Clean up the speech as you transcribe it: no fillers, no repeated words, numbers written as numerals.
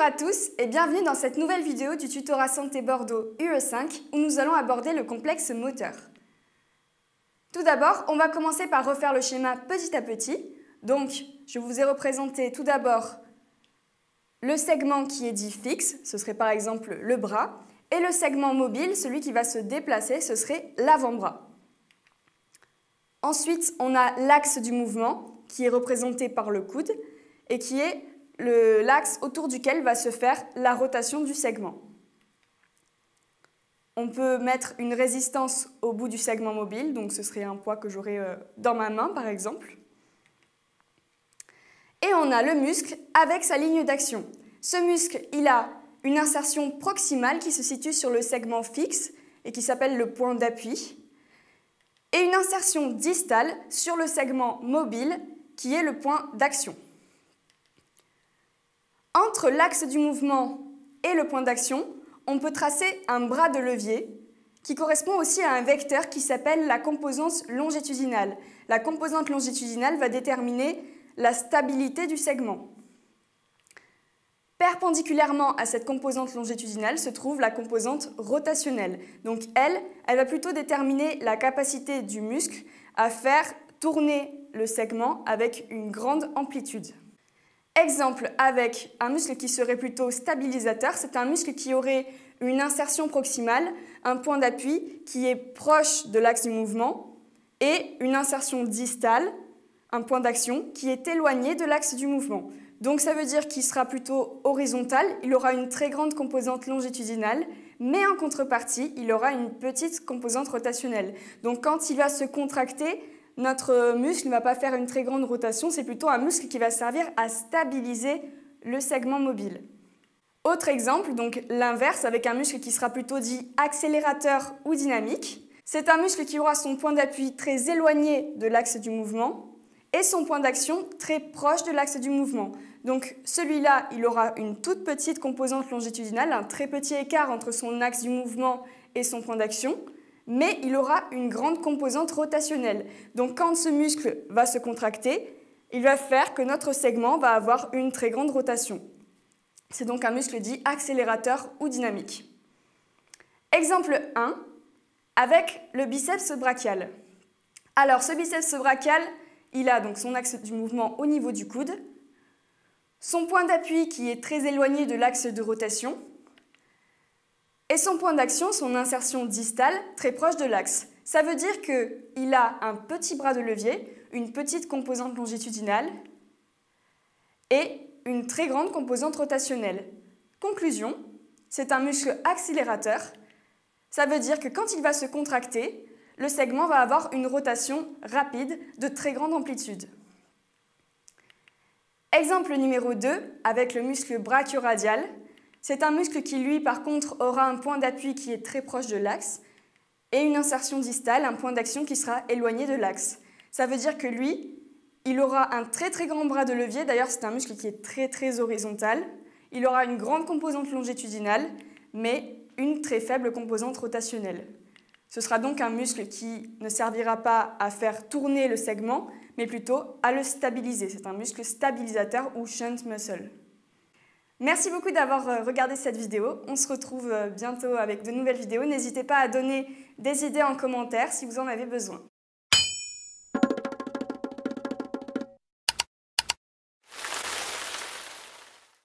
à tous et bienvenue dans cette nouvelle vidéo du tutorat Santé Bordeaux UE5 où nous allons aborder le complexe moteur. Tout d'abord, on va commencer par refaire le schéma petit à petit. Donc, je vous ai représenté tout d'abord le segment qui est dit fixe, ce serait par exemple le bras, et le segment mobile, celui qui va se déplacer, ce serait l'avant-bras. Ensuite, on a l'axe du mouvement qui est représenté par le coude et qui est l'axe autour duquel va se faire la rotation du segment. On peut mettre une résistance au bout du segment mobile, donc ce serait un poids que j'aurais dans ma main par exemple. Et on a le muscle avec sa ligne d'action. Ce muscle, il a une insertion proximale qui se situe sur le segment fixe et qui s'appelle le point d'appui, et une insertion distale sur le segment mobile qui est le point d'action. Entre l'axe du mouvement et le point d'action, on peut tracer un bras de levier qui correspond aussi à un vecteur qui s'appelle la composante longitudinale. La composante longitudinale va déterminer la stabilité du segment. Perpendiculairement à cette composante longitudinale se trouve la composante rotationnelle. Donc elle va plutôt déterminer la capacité du muscle à faire tourner le segment avec une grande amplitude. Exemple avec un muscle qui serait plutôt stabilisateur, c'est un muscle qui aurait une insertion proximale, un point d'appui qui est proche de l'axe du mouvement et une insertion distale, un point d'action qui est éloigné de l'axe du mouvement. Donc ça veut dire qu'il sera plutôt horizontal, il aura une très grande composante longitudinale, mais en contrepartie, il aura une petite composante rotationnelle. Donc quand il va se contracter, notre muscle ne va pas faire une très grande rotation, c'est plutôt un muscle qui va servir à stabiliser le segment mobile. Autre exemple, donc l'inverse avec un muscle qui sera plutôt dit accélérateur ou dynamique. C'est un muscle qui aura son point d'appui très éloigné de l'axe du mouvement et son point d'action très proche de l'axe du mouvement. Donc celui-là, il aura une toute petite composante longitudinale, un très petit écart entre son axe du mouvement et son point d'action, mais il aura une grande composante rotationnelle. Donc quand ce muscle va se contracter, il va faire que notre segment va avoir une très grande rotation. C'est donc un muscle dit accélérateur ou dynamique. Exemple 1, avec le biceps brachial. Alors ce biceps brachial, il a donc son axe du mouvement au niveau du coude, son point d'appui qui est très éloigné de l'axe de rotation, et son point d'action, son insertion distale, très proche de l'axe. Ça veut dire qu'il a un petit bras de levier, une petite composante longitudinale et une très grande composante rotationnelle. Conclusion, c'est un muscle accélérateur. Ça veut dire que quand il va se contracter, le segment va avoir une rotation rapide de très grande amplitude. Exemple numéro 2, avec le muscle brachioradial. C'est un muscle qui, lui, par contre, aura un point d'appui qui est très proche de l'axe et une insertion distale, un point d'action qui sera éloigné de l'axe. Ça veut dire que lui, il aura un très très grand bras de levier. D'ailleurs, c'est un muscle qui est très très horizontal. Il aura une grande composante longitudinale, mais une très faible composante rotationnelle. Ce sera donc un muscle qui ne servira pas à faire tourner le segment, mais plutôt à le stabiliser. C'est un muscle stabilisateur ou shunt muscle. Merci beaucoup d'avoir regardé cette vidéo. On se retrouve bientôt avec de nouvelles vidéos. N'hésitez pas à donner des idées en commentaire si vous en avez besoin.